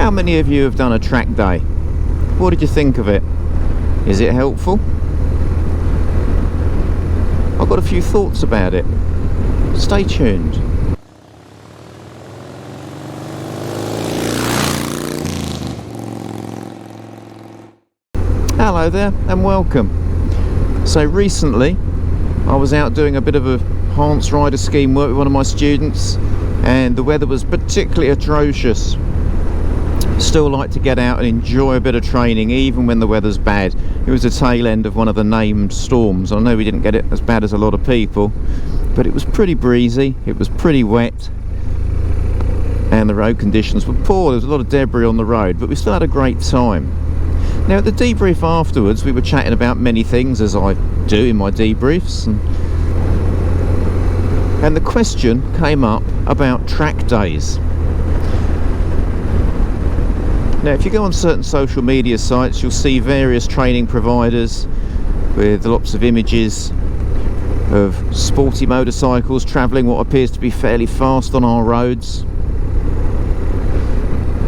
How many of you have done a track day? What did you think of it? Is it helpful? I've got a few thoughts about it. Stay tuned. Hello there and welcome. So recently I was out doing a bit of a enhanced rider scheme work with one of my students, and the weather was particularly atrocious. Still like to get out and enjoy a bit of training even when the weather's bad. It was the tail end of one of the named storms. I know we didn't get it as bad as a lot of people, but it was pretty breezy, it was pretty wet, and the road conditions were poor. There was a lot of debris on the road, but we still had a great time. Now at the debrief afterwards we were chatting about many things, as I do in my debriefs, and the question came up about track days. Now if you go on certain social media sites you'll see various training providers with lots of images of sporty motorcycles travelling what appears to be fairly fast on our roads,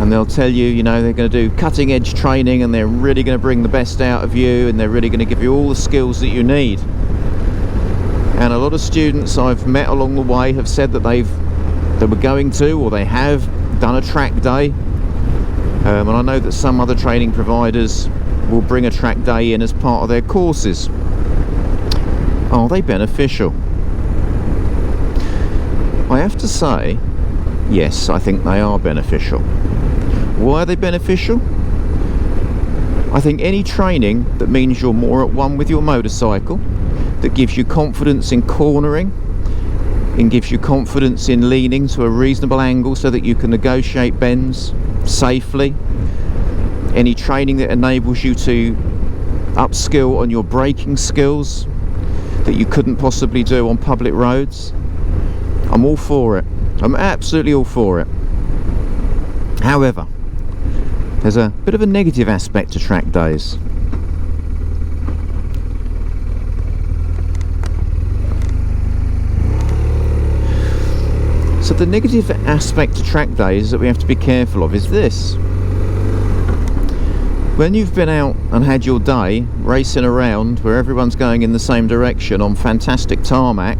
and they'll tell you, you know, they're going to do cutting edge training and they're really going to bring the best out of you and they're really going to give you all the skills that you need. And a lot of students I've met along the way have said that they were going to, or they have done a track day. And I know that some other training providers will bring a track day in as part of their courses. Are they beneficial? I have to say, yes, I think they are beneficial. Why are they beneficial? I think any training that means you're more at one with your motorcycle, that gives you confidence in cornering, and gives you confidence in leaning to a reasonable angle so that you can negotiate bends safely, any training that enables you to upskill on your braking skills that you couldn't possibly do on public roads, I'm all for it. I'm absolutely all for it. However, there's a bit of a negative aspect to track days. So the negative aspect to track days that we have to be careful of is this. When you've been out and had your day racing around where everyone's going in the same direction on fantastic tarmac,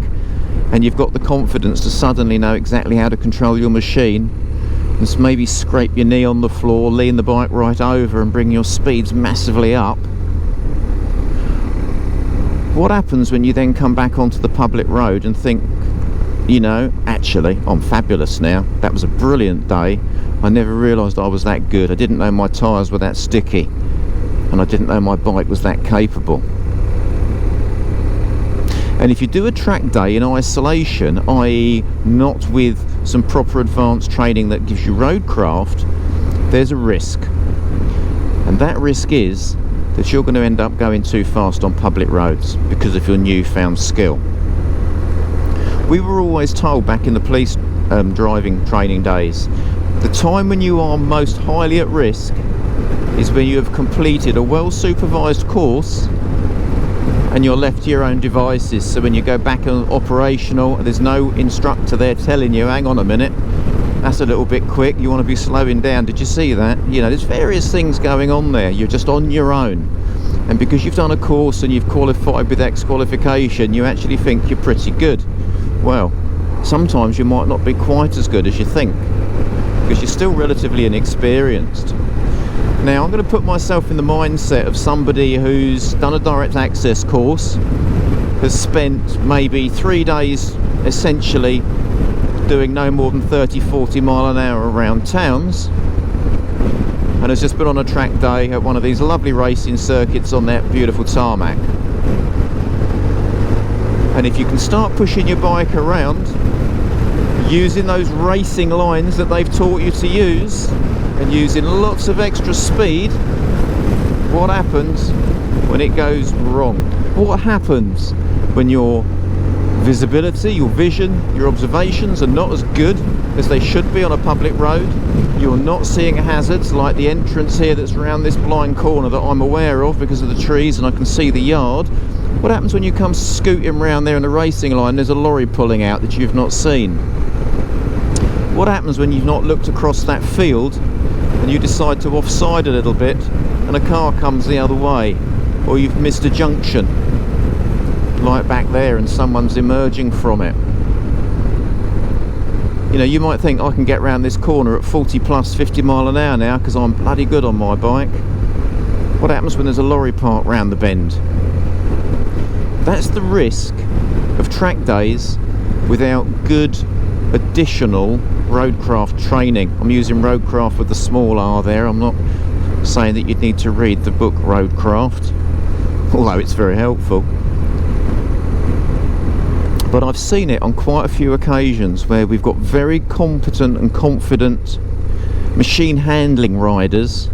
and you've got the confidence to suddenly know exactly how to control your machine, and maybe scrape your knee on the floor, lean the bike right over and bring your speeds massively up, what happens when you then come back onto the public road and think, you know, actually I'm fabulous now, that was a brilliant day, I never realised I was that good, I didn't know my tyres were that sticky, and I didn't know my bike was that capable. And if you do a track day in isolation, i.e. not with some proper advanced training that gives you roadcraft, there's a risk. And that risk is that you're going to end up going too fast on public roads because of your newfound skill. We were always told back in the police driving training days, the time when you are most highly at risk is when you have completed a well-supervised course and you're left to your own devices. So when you go back on operational, there's no instructor there telling you, hang on a minute, that's a little bit quick, you want to be slowing down, did you see that? You know, there's various things going on there, you're just on your own. And because you've done a course and you've qualified with X qualification, you actually think you're pretty good. Well, sometimes you might not be quite as good as you think, because you're still relatively inexperienced. Now, I'm going to put myself in the mindset of somebody who's done a direct access course, has spent maybe 3 days essentially doing no more than 30-40 mile an hour around towns, and has just been on a track day at one of these lovely racing circuits on that beautiful tarmac. And if you can start pushing your bike around using those racing lines that they've taught you to use and using lots of extra speed, what happens when it goes wrong? What happens when your visibility, your vision, your observations are not as good as they should be on a public road? You're not seeing hazards like the entrance here that's around this blind corner that I'm aware of because of the trees and I can see the yard. What happens when you come scooting around there in the racing line, there's a lorry pulling out that you've not seen? What happens when you've not looked across that field and you decide to offside a little bit and a car comes the other way, or you've missed a junction like back there and someone's emerging from it. You know, you might think I can get round this corner at 40 plus 50 mile an hour now because I'm bloody good on my bike. What happens when there's a lorry parked round the bend? That's the risk of track days without good additional roadcraft training. I'm using roadcraft with the small r there. I'm not saying that you'd need to read the book Roadcraft, although it's very helpful. But I've seen it on quite a few occasions where we've got very competent and confident machine handling riders,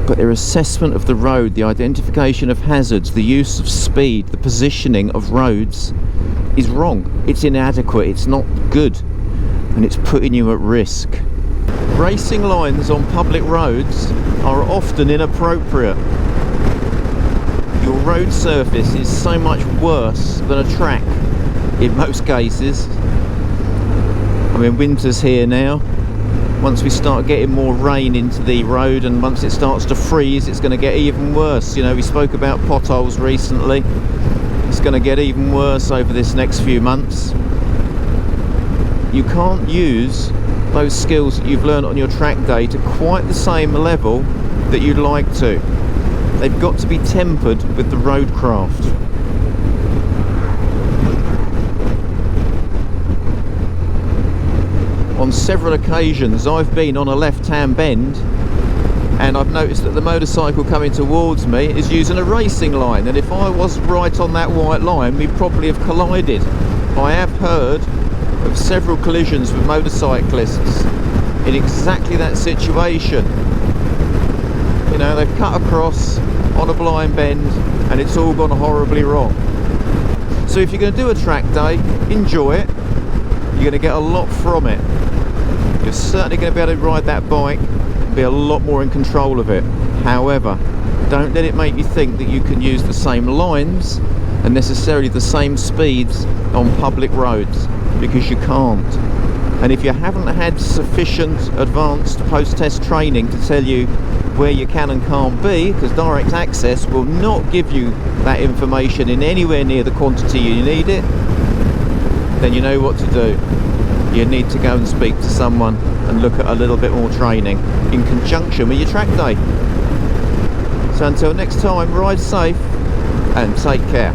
but their assessment of the road, the identification of hazards, the use of speed, the positioning of roads is wrong. It's inadequate, it's not good, and it's putting you at risk. Racing lines on public roads are often inappropriate. Your road surface is so much worse than a track in most cases. I mean, winter's here now. Once we start getting more rain into the road and once it starts to freeze, it's going to get even worse. You know, we spoke about potholes recently. It's going to get even worse over this next few months. You can't use those skills that you've learned on your track day to quite the same level that you'd like to. They've got to be tempered with the roadcraft. On several occasions I've been on a left-hand bend and I've noticed that the motorcycle coming towards me is using a racing line, and if I was right on that white line we'd probably have collided. I have heard of several collisions with motorcyclists in exactly that situation. You know, they've cut across on a blind bend and it's all gone horribly wrong. So if you're going to do a track day, enjoy it. You're going to get a lot from it. You're certainly going to be able to ride that bike and be a lot more in control of it. However, don't let it make you think that you can use the same lines and necessarily the same speeds on public roads, because you can't. And if you haven't had sufficient advanced post-test training to tell you where you can and can't be, because direct access will not give you that information in anywhere near the quantity you need it, then you know what to do. You need to go and speak to someone and look at a little bit more training in conjunction with your track day. So until next time, ride safe and take care.